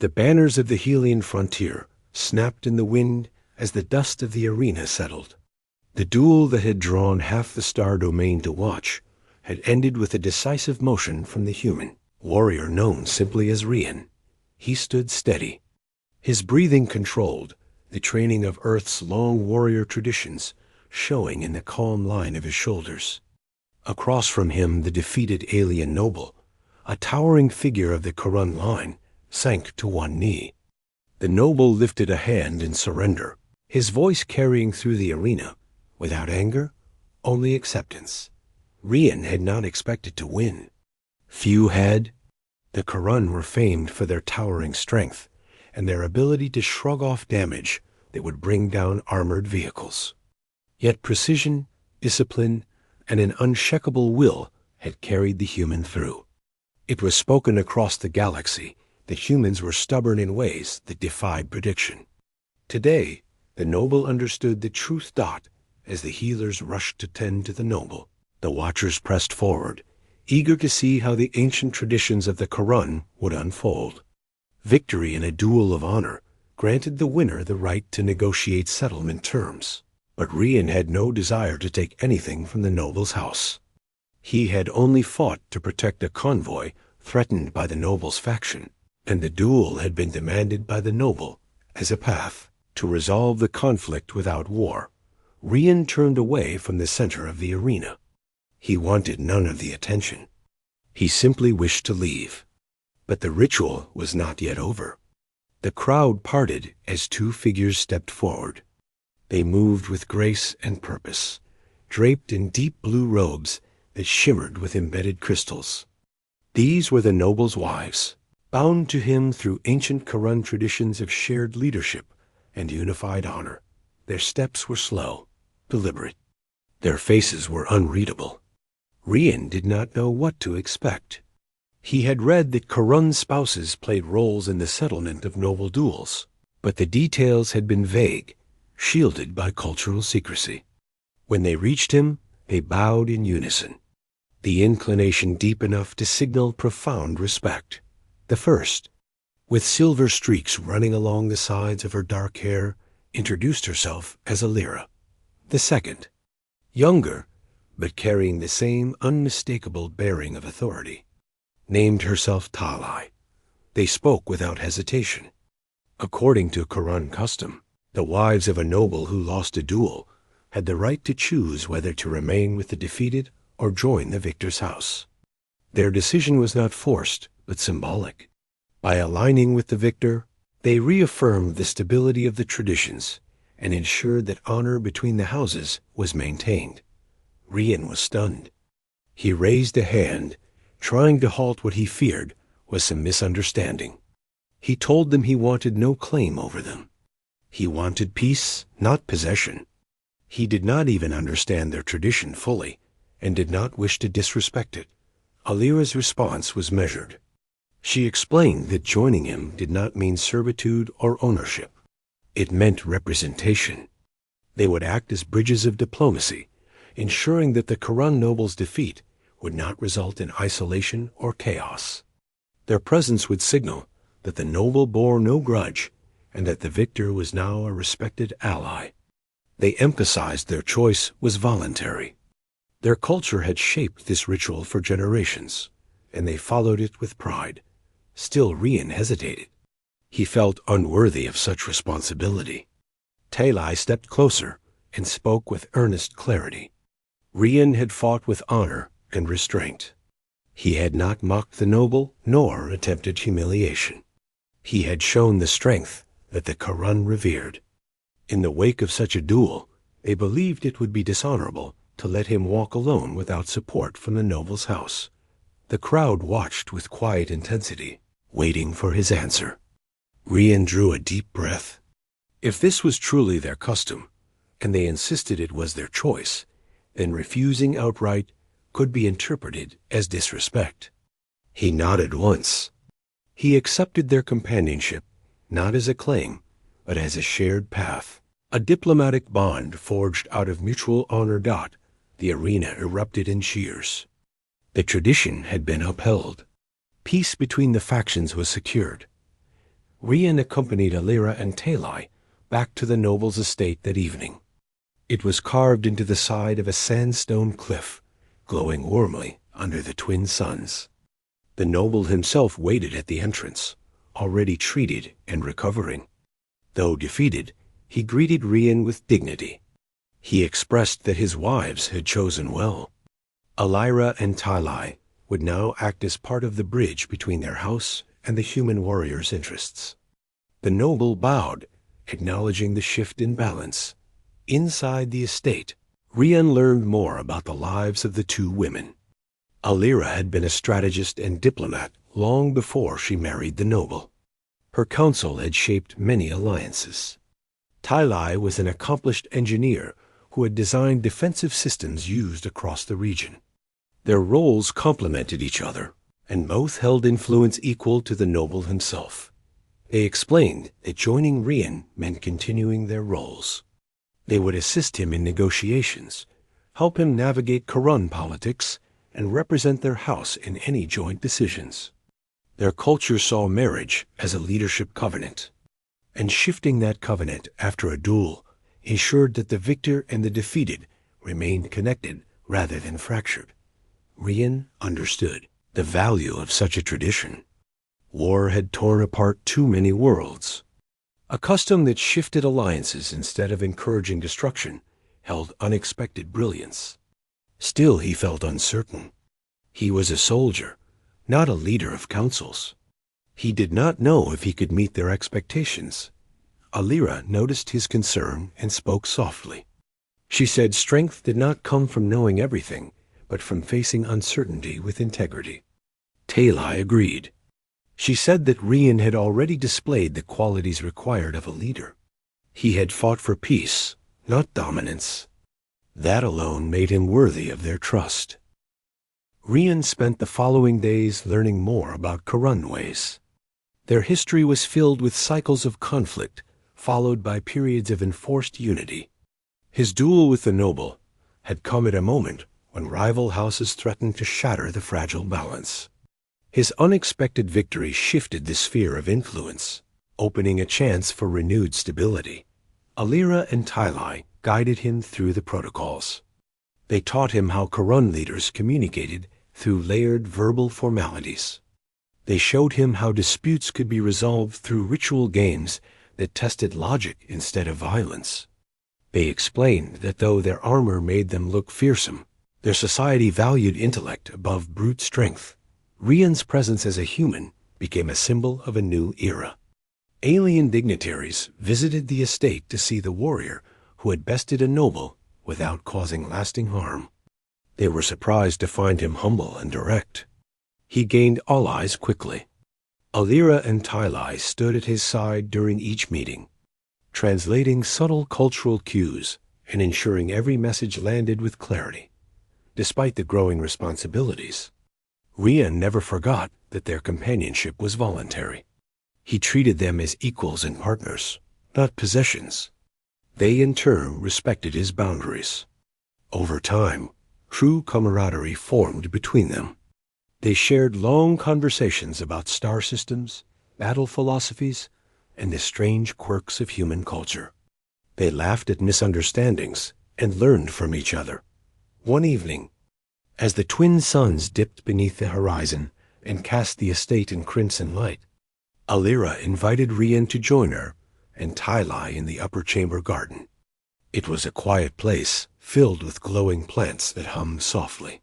The banners of the Helian frontier snapped in the wind as the dust of the arena settled. The duel that had drawn half the star domain to watch had ended with a decisive motion from the human warrior known simply as Rian. He stood steady, his breathing controlled, the training of Earth's long warrior traditions showing in the calm line of his shoulders. Across from him, the defeated alien noble, a towering figure of the Karun line, sank to one knee. The noble lifted a hand in surrender, his voice carrying through the arena, without anger, only acceptance. Rian had not expected to win. Few had. The Karun were famed for their towering strength and their ability to shrug off damage that would bring down armored vehicles. Yet precision, discipline, and an unshakable will had carried the human through. It was spoken across the galaxy that humans were stubborn in ways that defied prediction. Today, the noble understood the truth dot as the healers rushed to tend to the noble. The watchers pressed forward, eager to see how the ancient traditions of the Karun would unfold. Victory in a duel of honor granted the winner the right to negotiate settlement terms. But Rian had no desire to take anything from the noble's house. He had only fought to protect a convoy threatened by the noble's faction, and the duel had been demanded by the noble as a path to resolve the conflict without war. Rian turned away from the center of the arena. He wanted none of the attention. He simply wished to leave. But the ritual was not yet over. The crowd parted as two figures stepped forward. They moved with grace and purpose, draped in deep blue robes that shimmered with embedded crystals. These were the noble's wives, bound to him through ancient Karun traditions of shared leadership and unified honor. Their steps were slow, deliberate. Their faces were unreadable. Rian did not know what to expect. He had read that Karun spouses played roles in the settlement of noble duels, but the details had been vague, shielded by cultural secrecy. When they reached him, they bowed in unison, the inclination deep enough to signal profound respect. The first, with silver streaks running along the sides of her dark hair, introduced herself as Alira. The second, younger, but carrying the same unmistakable bearing of authority, named herself Talai. They spoke without hesitation. According to Karun custom, the wives of a noble who lost a duel had the right to choose whether to remain with the defeated or join the victor's house. Their decision was not forced, but symbolic. By aligning with the victor, they reaffirmed the stability of the traditions and ensured that honor between the houses was maintained. Rian was stunned. He raised a hand, trying to halt what he feared was some misunderstanding. He told them he wanted no claim over them. He wanted peace, not possession. He did not even understand their tradition fully, and did not wish to disrespect it. Alira's response was measured. She explained that joining him did not mean servitude or ownership. It meant representation. They would act as bridges of diplomacy, ensuring that the Karun noble's defeat would not result in isolation or chaos. Their presence would signal that the noble bore no grudge and that the victor was now a respected ally. They emphasized their choice was voluntary. Their culture had shaped this ritual for generations, and they followed it with pride. Still, Rian hesitated. He felt unworthy of such responsibility. Talai stepped closer and spoke with earnest clarity. Rian had fought with honor and restraint. He had not mocked the noble nor attempted humiliation. He had shown the strength that the Karun revered. In the wake of such a duel, they believed it would be dishonorable to let him walk alone without support from the noble's house. The crowd watched with quiet intensity, waiting for his answer. Rian drew a deep breath. If this was truly their custom, and they insisted it was their choice, then refusing outright could be interpreted as disrespect. He nodded once. He accepted their companionship, not as a claim, but as a shared path, a diplomatic bond forged out of mutual honor. The arena erupted in cheers. The tradition had been upheld. Peace between the factions was secured. Rian accompanied Alira and Talai back to the noble's estate that evening. It was carved into the side of a sandstone cliff, glowing warmly under the twin suns. The noble himself waited at the entrance, already treated and recovering. Though defeated, he greeted Rian with dignity. He expressed that his wives had chosen well. Alira and Talai would now act as part of the bridge between their house and the human warrior's interests. The noble bowed, acknowledging the shift in balance. Inside the estate, Rian learned more about the lives of the two women. Alira had been a strategist and diplomat long before she married the noble. Her counsel had shaped many alliances. Talai was an accomplished engineer who had designed defensive systems used across the region. Their roles complemented each other, and both held influence equal to the noble himself. They explained that joining Rian meant continuing their roles. They would assist him in negotiations, help him navigate Karun politics, and represent their house in any joint decisions. Their culture saw marriage as a leadership covenant, and shifting that covenant after a duel ensured that the victor and the defeated remained connected rather than fractured. Rian understood the value of such a tradition. War had torn apart too many worlds. A custom that shifted alliances instead of encouraging destruction held unexpected brilliance. Still he felt uncertain. He was a soldier, not a leader of councils. He did not know if he could meet their expectations. Alira noticed his concern and spoke softly. She said strength did not come from knowing everything, but from facing uncertainty with integrity. Talai agreed. She said that Rian had already displayed the qualities required of a leader. He had fought for peace, not dominance. That alone made him worthy of their trust. Rian spent the following days learning more about Karun ways. Their history was filled with cycles of conflict, followed by periods of enforced unity. His duel with the noble had come at a moment when rival houses threatened to shatter the fragile balance. His unexpected victory shifted the sphere of influence, opening a chance for renewed stability. Alira and Talai guided him through the protocols. They taught him how Karun leaders communicated through layered verbal formalities. They showed him how disputes could be resolved through ritual games that tested logic instead of violence. They explained that though their armor made them look fearsome, their society valued intellect above brute strength. Rian's presence as a human became a symbol of a new era. Alien dignitaries visited the estate to see the warrior who had bested a noble without causing lasting harm. They were surprised to find him humble and direct. He gained all eyes quickly. Alira and Talai stood at his side during each meeting, translating subtle cultural cues and ensuring every message landed with clarity. Despite the growing responsibilities, Rian never forgot that their companionship was voluntary. He treated them as equals and partners, not possessions. They in turn respected his boundaries. Over time, true camaraderie formed between them. They shared long conversations about star systems, battle philosophies, and the strange quirks of human culture. They laughed at misunderstandings and learned from each other. One evening, as the twin suns dipped beneath the horizon and cast the estate in crimson light, Alira invited Rian to join her and Talai in the upper chamber garden. It was a quiet place filled with glowing plants that hummed softly.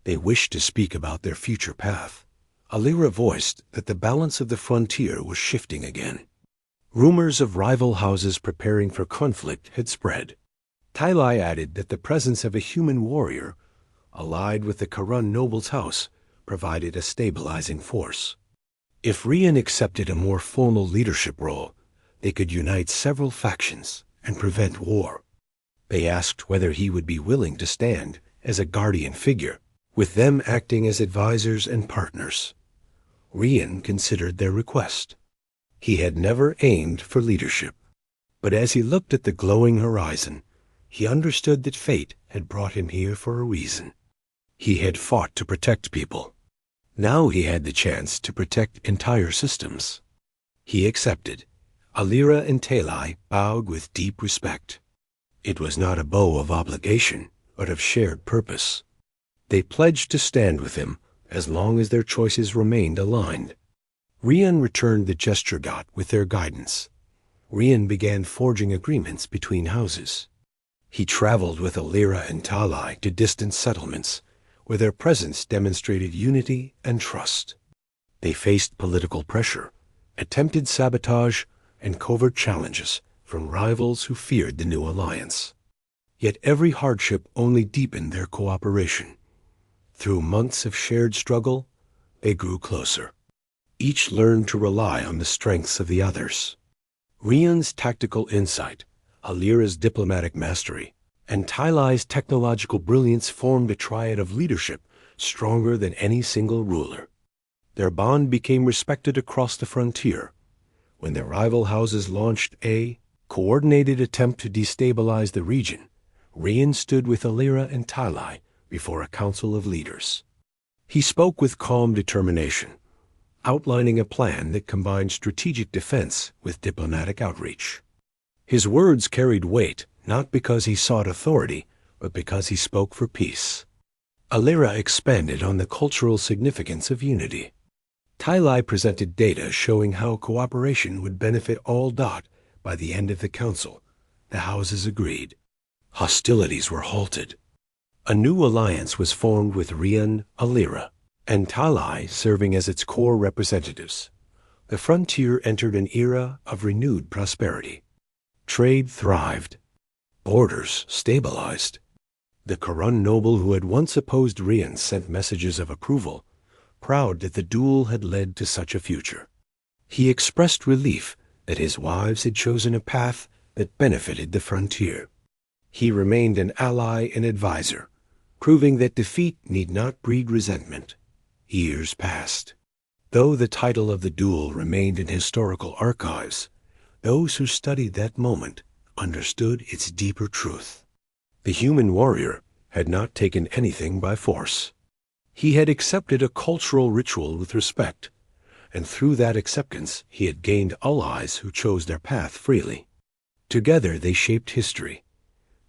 They wished to speak about their future path. Alira voiced that the balance of the frontier was shifting again. Rumors of rival houses preparing for conflict had spread. Talai added that the presence of a human warrior allied with the Karun noble's house provided a stabilizing force. If Rian accepted a more formal leadership role, they could unite several factions and prevent war. They asked whether he would be willing to stand as a guardian figure, with them acting as advisors and partners. Rian considered their request. He had never aimed for leadership, but as he looked at the glowing horizon, he understood that fate had brought him here for a reason. He had fought to protect people. Now he had the chance to protect entire systems. He accepted. Alira and Talai bowed with deep respect. It was not a bow of obligation, but of shared purpose. They pledged to stand with him as long as their choices remained aligned. Rian returned the gesture got with their guidance. Rian began forging agreements between houses. He traveled with Alira and Talai to distant settlements, where their presence demonstrated unity and trust. They faced political pressure, attempted sabotage, and covert challenges from rivals who feared the new alliance. Yet every hardship only deepened their cooperation. Through months of shared struggle, they grew closer. Each learned to rely on the strengths of the others. Rian's tactical insight, Alira's diplomatic mastery, and Talai's technological brilliance formed a triad of leadership stronger than any single ruler. Their bond became respected across the frontier. When their rival houses launched a coordinated attempt to destabilize the region, Rian stood with Alira and Talai before a council of leaders. He spoke with calm determination, outlining a plan that combined strategic defense with diplomatic outreach. His words carried weight not because he sought authority, but because he spoke for peace. Alira expanded on the cultural significance of unity. Talai presented data showing how cooperation would benefit all Dot by the end of the council. The houses agreed. Hostilities were halted. A new alliance was formed with Rian, Alira, and Talai serving as its core representatives. The frontier entered an era of renewed prosperity. Trade thrived. Borders stabilized. The Karun noble who had once opposed Rian sent messages of approval, proud that the duel had led to such a future. He expressed relief that his wives had chosen a path that benefited the frontier. He remained an ally and advisor, proving that defeat need not breed resentment. Years passed. Though the title of the duel remained in historical archives, those who studied that moment understood its deeper truth. The human warrior had not taken anything by force. He had accepted a cultural ritual with respect, and through that acceptance he had gained allies who chose their path freely. Together they shaped history.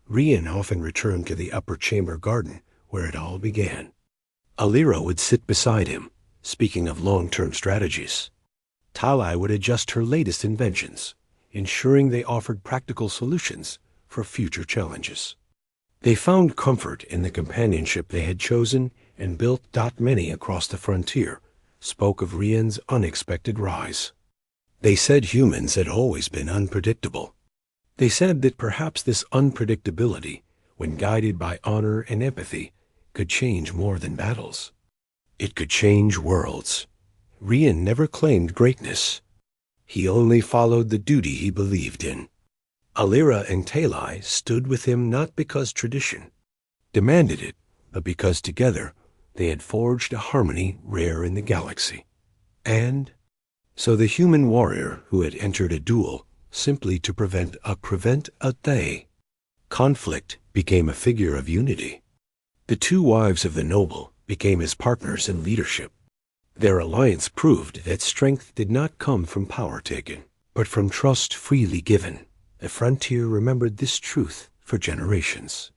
Rian often returned to the upper chamber garden where it all began. Alira would sit beside him, speaking of long-term strategies. Talai would adjust her latest inventions, ensuring they offered practical solutions for future challenges. They found comfort in the companionship they had chosen and built. Many across the frontier spoke of Rian's unexpected rise. They said humans had always been unpredictable. They said that perhaps this unpredictability, when guided by honor and empathy, could change more than battles. It could change worlds. Rian never claimed greatness. He only followed the duty he believed in. Alira and Talai stood with him not because tradition demanded it, but because together they had forged a harmony rare in the galaxy. And so the human warrior who had entered a duel simply to prevent a day, conflict became a figure of unity. The two wives of the noble became his partners in leadership. Their alliance proved that strength did not come from power taken, but from trust freely given. The frontier remembered this truth for generations.